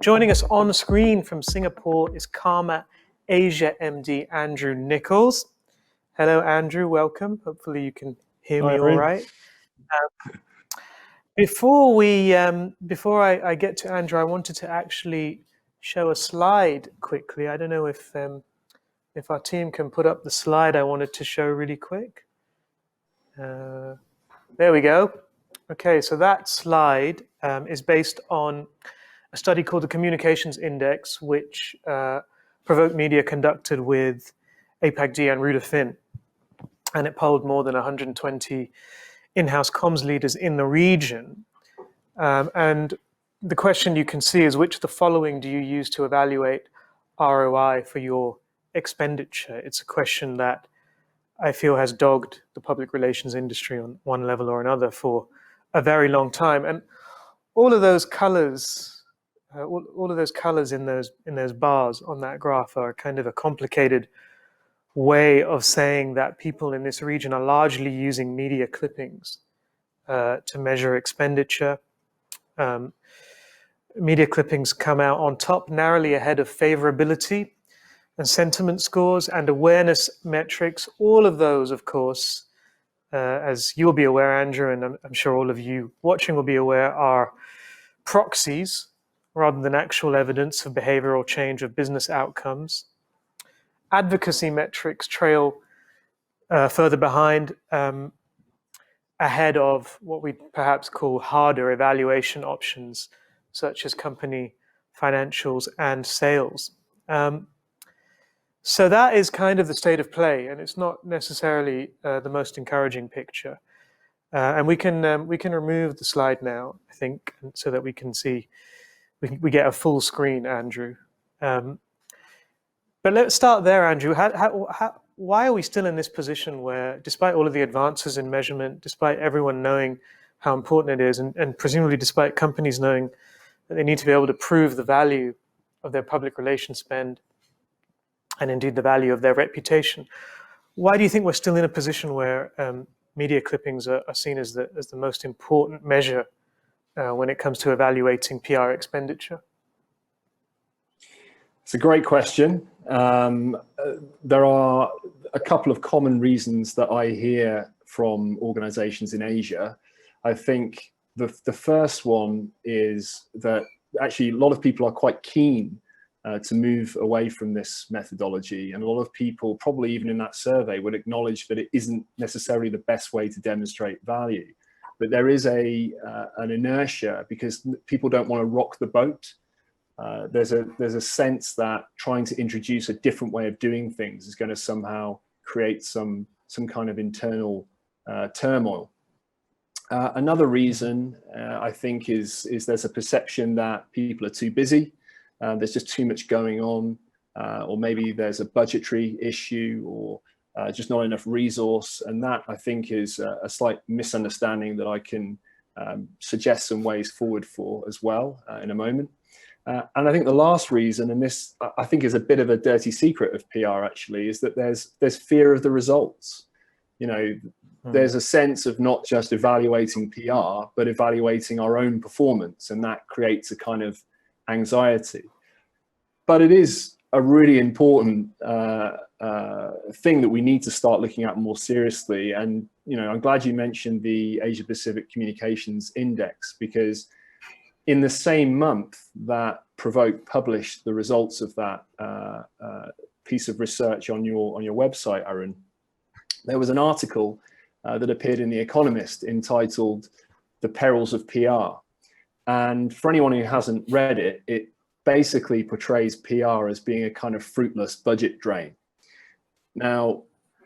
Joining us on screen from Singapore is Carma Asia MD Andrew Nichols. Hello, Andrew. Welcome. Hopefully you can hear me all right. Before I get to Andrew, I wanted to actually show a slide quickly. I don't know if our team can put up the slide I wanted to show really quick. There we go. Okay, so that slide is based on a study called the Communications Index, which Provoked Media conducted with APAC-G and Rudafin. And it polled more than 120 in-house comms leaders in the region. And the question you can see is, which of the following do you use to evaluate ROI for your expenditure? It's a question that I feel has dogged the public relations industry on one level or another for a very long time. And all of those colors, all of those colors in those bars on that graph are kind of a complicated way of saying that people in this region are largely using media clippings to measure expenditure. Media clippings come out on top, narrowly ahead of favorability and sentiment scores and awareness metrics. All of those, of course, as you'll be aware, Andrew, and I'm sure all of you watching will be aware, are proxies rather than actual evidence of behavioral change of business outcomes. Advocacy metrics trail further behind, ahead of what we perhaps call harder evaluation options, such as company financials and sales. So that is kind of the state of play, and it's not necessarily the most encouraging picture. And we can remove the slide now, I think, so that we can see, we get a full screen, Andrew. But let's start there, Andrew. Why are we still in this position where, despite all of the advances in measurement, despite everyone knowing how important it is, and presumably despite companies knowing that they need to be able to prove the value of their public relations spend, and indeed the value of their reputation, why do you think we're still in a position where media clippings are seen as the most important measure when it comes to evaluating PR expenditure? It's a great question. There are a couple of common reasons that I hear from organizations in Asia. I think the first one is that actually a lot of people are quite keen to move away from this methodology. And a lot of people, probably even in that survey, would acknowledge that it isn't necessarily the best way to demonstrate value. But there is an inertia because people don't want to rock the boat. There's a sense that trying to introduce a different way of doing things is going to somehow create some kind of internal turmoil. Another reason I think is there's a perception that people are too busy. There's just too much going on, or maybe there's a budgetary issue, or just not enough resource. And that, I think, is a slight misunderstanding that I can suggest some ways forward for as well in a moment. And I think the last reason, and this I think is a bit of a dirty secret of PR actually, is that there's fear of the results. You know, there's a sense of not just evaluating PR, but evaluating our own performance, and that creates a kind of anxiety. But it is a really important thing that we need to start looking at more seriously. And you know, I'm glad you mentioned the Asia Pacific Communications Index, because in the same month that Provoke published the results of that piece of research on your website, Arun, there was an article that appeared in The Economist entitled "The Perils of PR." And for anyone who hasn't read it, it basically portrays PR as being a kind of fruitless budget drain. Now,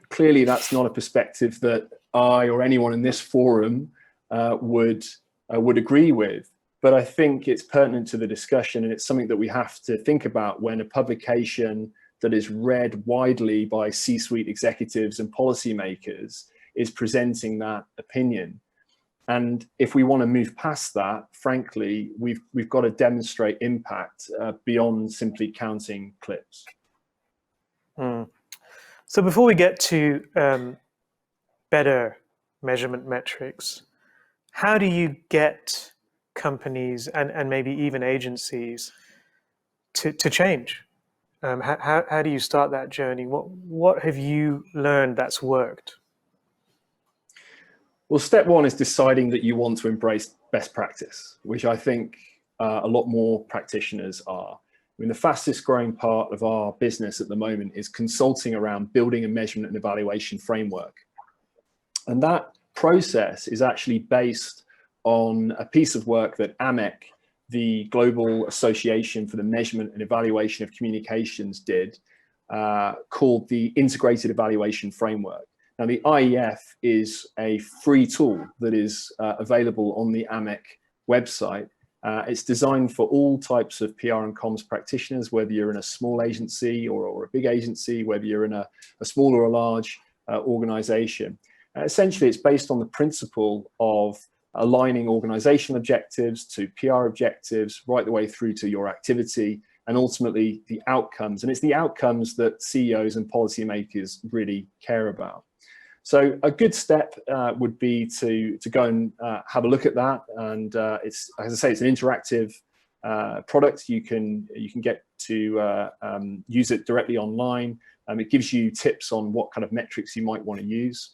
clearly that's not a perspective that I or anyone in this forum would agree with. But I think it's pertinent to the discussion, and it's something that we have to think about when a publication that is read widely by C-suite executives and policymakers is presenting that opinion. And if we want to move past that, frankly, we've got to demonstrate impact beyond simply counting clips. So before we get to better measurement metrics, how do you get companies and maybe even agencies to change? How do you start that journey? What have you learned that's worked? Well, step one is deciding that you want to embrace best practice, which I think a lot more practitioners are. I mean, the fastest growing part of our business at the moment is consulting around building a measurement and evaluation framework. And that process is actually based on a piece of work that AMEC, the Global Association for the Measurement and Evaluation of Communications, did, called the Integrated Evaluation Framework. Now, the IEF is a free tool that is available on the AMEC website. It's designed for all types of PR and comms practitioners, whether you're in a small agency or a big agency, whether you're in a small or a large organization. Essentially, it's based on the principle of aligning organizational objectives to PR objectives, right the way through to your activity, and ultimately the outcomes. And it's the outcomes that CEOs and policymakers really care about. So a good step would be to go and have a look at that. And it's, as I say, it's an interactive product. You can get to use it directly online. It gives you tips on what kind of metrics you might want to use.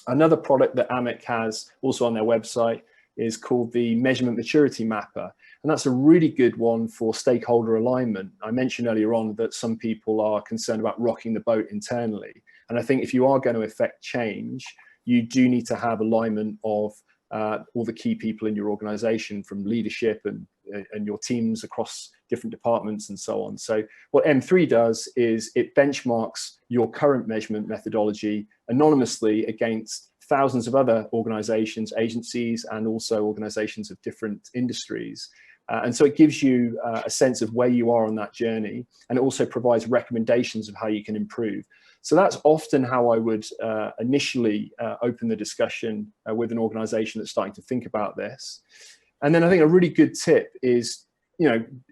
Another product that AMEC has also on their website is called the Measurement Maturity Mapper. And that's a really good one for stakeholder alignment. I mentioned earlier on that some people are concerned about rocking the boat internally. And I think if you are going to affect change, you do need to have alignment of all the key people in your organization, from leadership and your teams across different departments and so on. So what M3 does is it benchmarks your current measurement methodology anonymously against thousands of other organizations, agencies, and also organizations of different industries. And so it gives you a sense of where you are on that journey, and it also provides recommendations of how you can improve. So that's often how I would initially open the discussion with an organization that's starting to think about this. And then I think a really good tip is,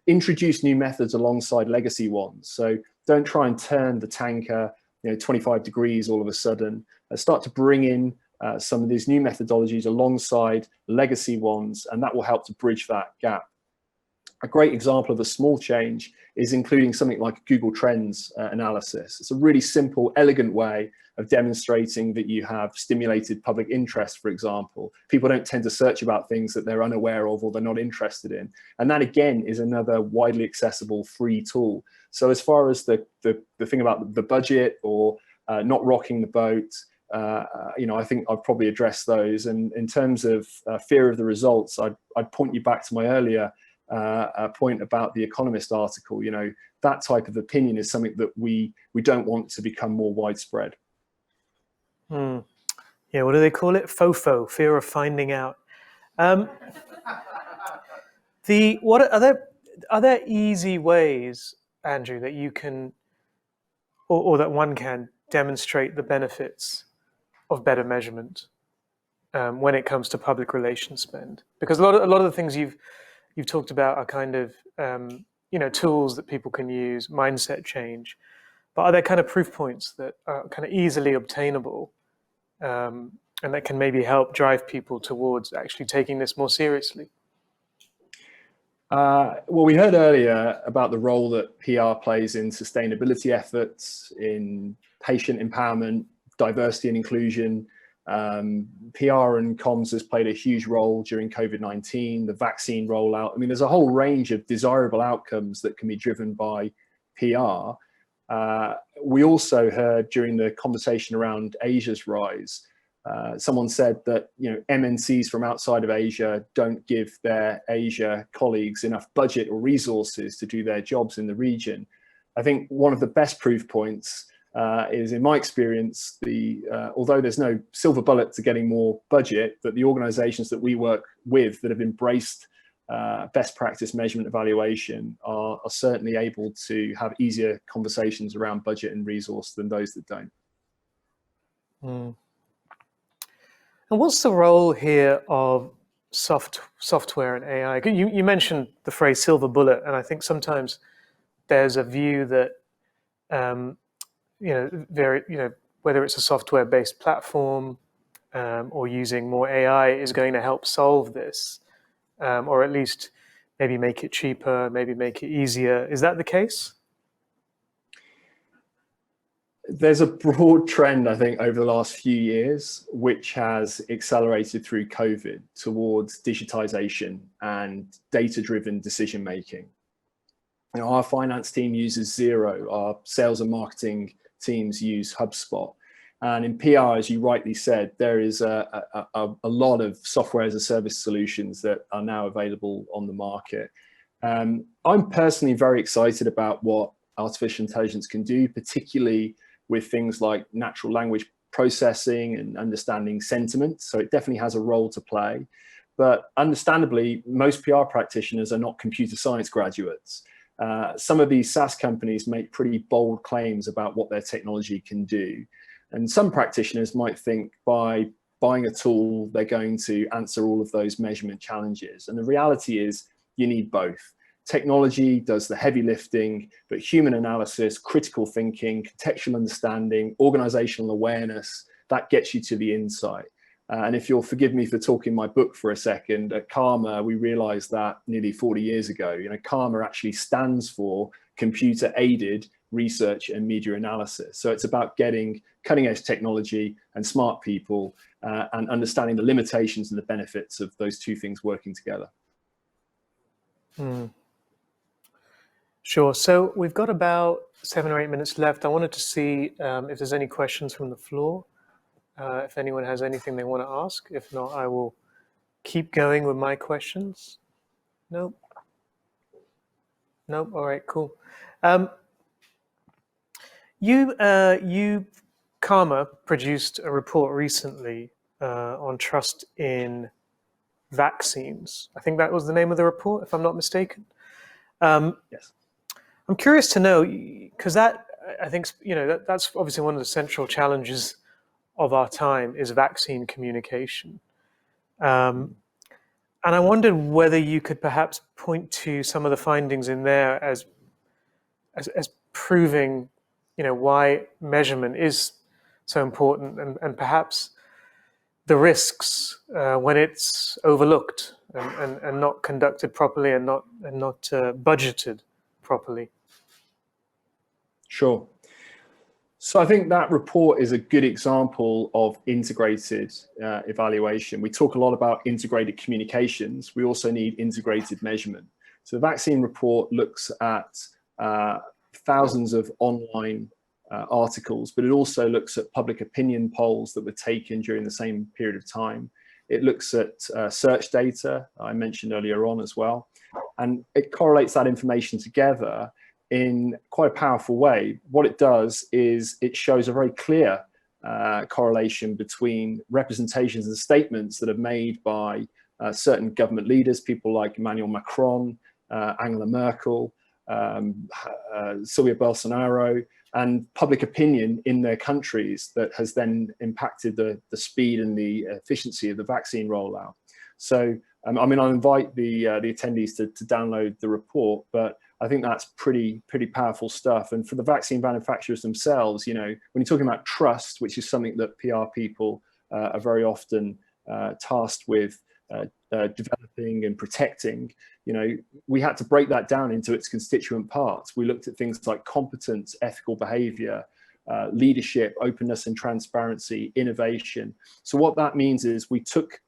introduce new methods alongside legacy ones. So don't try and turn the tanker, 25 degrees all of a sudden. Start to bring in some of these new methodologies alongside legacy ones, and that will help to bridge that gap. A great example of a small change is including something like Google Trends analysis. It's a really simple, elegant way of demonstrating that you have stimulated public interest, for example. People don't tend to search about things that they're unaware of or they're not interested in. And that, again, is another widely accessible free tool. So as far as the thing about the budget or not rocking the boat, I think I've probably addressed those. And in terms of fear of the results, I'd point you back to my earlier point about the Economist article. That type of opinion is something that we don't want to become more widespread. Yeah, what do they call it? FOFO, fear of finding out. What are there easy ways, Andrew, that you can, or that one can demonstrate the benefits of better measurement when it comes to public relations spend? Because a lot of the things you've talked about are kind of tools that people can use, mindset change. But are there kind of proof points that are kind of easily obtainable and that can maybe help drive people towards actually taking this more seriously? Well, we heard earlier about the role that PR plays in sustainability efforts, in patient empowerment, diversity and inclusion. PR and comms has played a huge role during COVID-19, the vaccine rollout. I mean, there's a whole range of desirable outcomes that can be driven by PR. We also heard during the conversation around Asia's rise, someone said that MNCs from outside of Asia don't give their Asia colleagues enough budget or resources to do their jobs in the region. I think one of the best proof points is, in my experience, although there's no silver bullet to getting more budget, that the organizations that we work with that have embraced best practice measurement evaluation are certainly able to have easier conversations around budget and resource than those that don't. And what's the role here of software and AI? You mentioned the phrase silver bullet, and I think sometimes there's a view that whether it's a software-based platform or using more AI is going to help solve this, or at least maybe make it cheaper, maybe make it easier. Is that the case? There's a broad trend, I think, over the last few years, which has accelerated through COVID towards digitization and data-driven decision making. You know, our finance team uses Xero, our sales and marketing teams use HubSpot. And in PR, as you rightly said, there is a lot of software as a service solutions that are now available on the market. I'm personally very excited about what artificial intelligence can do, particularly with things like natural language processing and understanding sentiment. So it definitely has a role to play. But understandably, most PR practitioners are not computer science graduates. Some of these SaaS companies make pretty bold claims about what their technology can do. And some practitioners might think by buying a tool, they're going to answer all of those measurement challenges. And the reality is you need both. Technology does the heavy lifting, but human analysis, critical thinking, contextual understanding, organizational awareness, that gets you to the insight. And if you'll forgive me for talking my book for a second, at Carma, we realized that nearly 40 years ago. You know, Carma actually stands for computer aided research and media analysis. So it's about getting cutting edge technology and smart people and understanding the limitations and the benefits of those two things working together. Sure. So we've got about 7 or 8 minutes left. I wanted to see if there's any questions from the floor. If anyone has anything they want to ask. If not, I will keep going with my questions. Nope. Nope. All right, cool. You, Carma, produced a report recently on trust in vaccines. I think that was the name of the report, if I'm not mistaken. Yes. I'm curious to know, because that, I think, that's obviously one of the central challenges of our time is vaccine communication. And I wondered whether you could perhaps point to some of the findings in there as proving, why measurement is so important, and perhaps the risks when it's overlooked and not conducted properly and not budgeted properly. Sure. So I think that report is a good example of integrated evaluation. We talk a lot about integrated communications. We also need integrated measurement. So the vaccine report looks at thousands of online articles, but it also looks at public opinion polls that were taken during the same period of time. It looks at search data I mentioned earlier on as well, and it correlates that information together in quite a powerful way. What it does is it shows a very clear correlation between representations and statements that are made by certain government leaders, people like Emmanuel Macron, Angela Merkel, Silvio Bolsonaro, and public opinion in their countries that has then impacted the speed and the efficiency of the vaccine rollout. So, I mean, I'll invite the attendees to download the report, but I think that's pretty powerful stuff. And for the vaccine manufacturers themselves, when you're talking about trust, which is something that PR people are very often tasked with developing and protecting, we had to break that down into its constituent parts. We looked at things like competence, ethical behavior, leadership, openness and transparency, innovation. So what that means is we took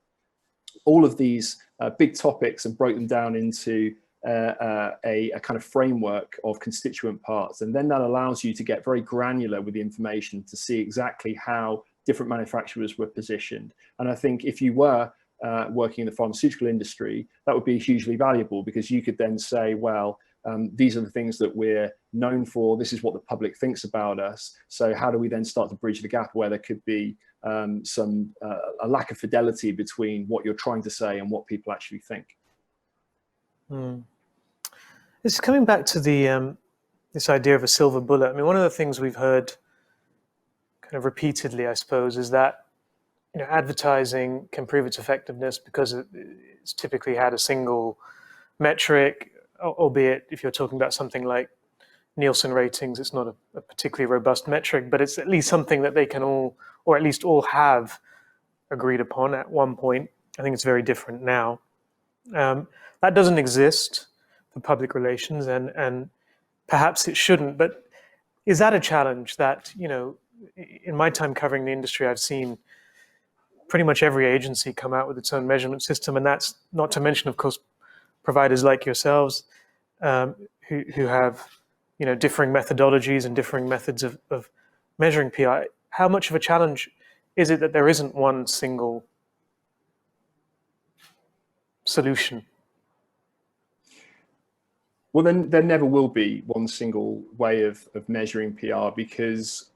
all of these big topics and broke them down into a kind of framework of constituent parts, and then that allows you to get very granular with the information to see exactly how different manufacturers were positioned. And I think if you were working in the pharmaceutical industry, that would be hugely valuable, because you could then say, well, these are the things that we're known for, this is what the public thinks about us, so how do we then start to bridge the gap where there could be a lack of fidelity between what you're trying to say and what people actually think. It's coming back to the this idea of a silver bullet. I mean, one of the things we've heard kind of repeatedly, I suppose, is that advertising can prove its effectiveness because it's typically had a single metric, albeit if you're talking about something like Nielsen ratings, it's not a particularly robust metric, but it's at least something that they can all, or at least all have agreed upon at one point. I think it's very different now. That doesn't exist for public relations, and perhaps it shouldn't. But is that a challenge that, in my time covering the industry, I've seen pretty much every agency come out with its own measurement system, and that's not to mention, of course, providers like yourselves, who have differing methodologies and differing methods of measuring PR. How much of a challenge is it that there isn't one single solution? Well, then there never will be one single way of measuring PR, because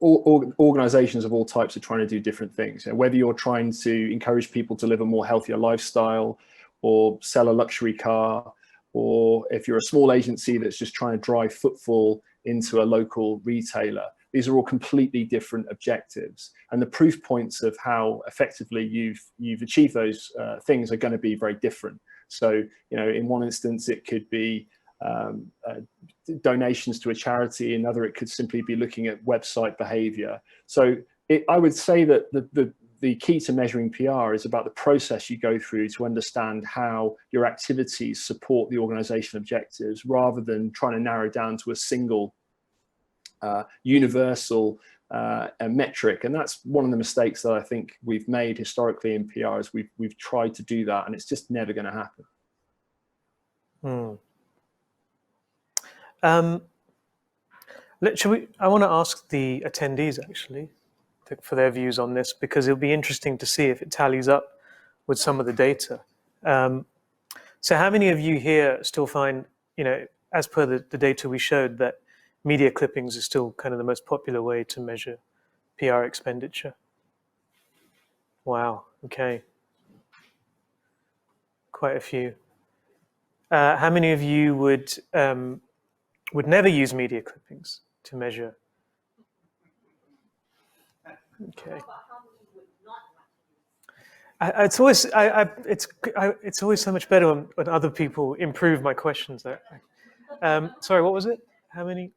organizations of all types are trying to do different things. Whether you're trying to encourage people to live a more healthier lifestyle, or sell a luxury car, or if you're a small agency that's just trying to drive footfall into a local retailer, these are all completely different objectives, and the proof points of how effectively you've achieved those things are going to be very different. So, in one instance, it could be donations to a charity. In another, it could simply be looking at website behavior. So I would say that the key to measuring PR is about the process you go through to understand how your activities support the organizational objectives, rather than trying to narrow down to a single universal metric. And that's one of the mistakes that I think we've made historically in PR, is we've tried to do that, and it's just never going to happen. I want to ask the attendees actually for their views on this, because it'll be interesting to see if it tallies up with some of the data. So how many of you here still find, as per the data we showed, that media clippings is still kind of the most popular way to measure PR expenditure? Wow, okay. Quite a few. How many of you would never use media clippings to measure? Okay. It's always so much better when other people improve my questions. Sorry, what was it? How many?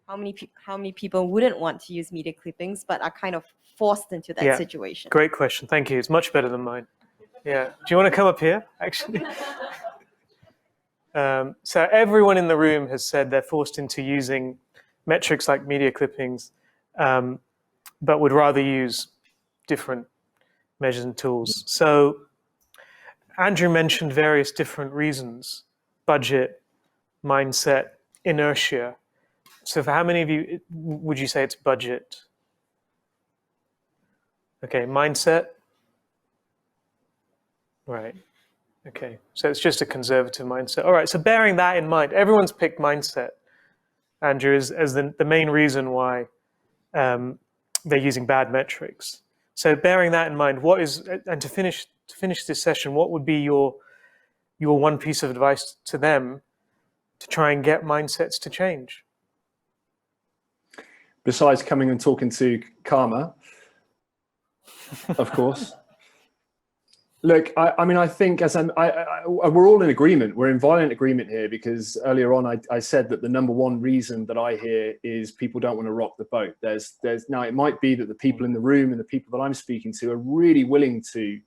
How many people wouldn't want to use media clippings, but are kind of forced into that situation? Great question. Thank you. It's much better than mine. Yeah. Do you want to come up here, actually? So everyone in the room has said they're forced into using metrics like media clippings, but would rather use different measures and tools. So Andrew mentioned various different reasons: budget, mindset, inertia. So for how many of you would you say it's budget? Okay, mindset? Right. Okay, so it's just a conservative mindset. All right, so bearing that in mind, everyone's picked mindset, Andrew, as the main reason why they're using bad metrics. So bearing that in mind, to finish this session, what would be your one piece of advice to them to try and get mindsets to change? Besides coming and talking to Carma, of course. Look, I think we're all in agreement. We're in violent agreement here, because earlier on I said that the number one reason that I hear is people don't want to rock the boat. Now it might be that the people in the room and the people that I'm speaking to are really willing to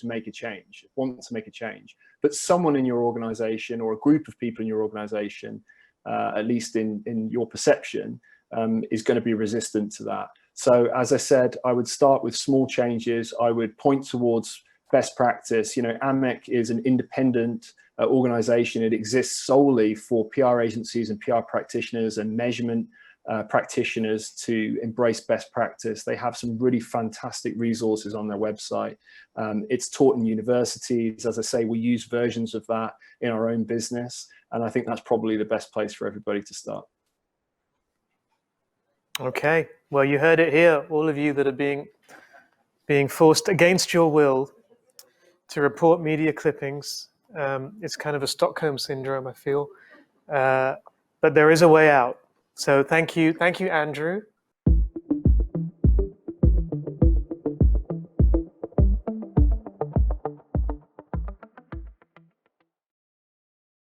make a change, want to make a change. But someone in your organization, or a group of people in your organization, at least in your perception, is going to be resistant to that. So as I said, I would start with small changes. I would point towards best practice. AMEC is an independent organization. It exists solely for PR agencies and PR practitioners and measurement practitioners to embrace best practice. They have some really fantastic resources on their website. It's taught in universities. As I say, we use versions of that in our own business. And I think that's probably the best place for everybody to start. Okay, well, you heard it here, all of you that are being forced against your will to report media clippings. It's kind of a Stockholm syndrome, I feel, but there is a way out. So thank you, Andrew.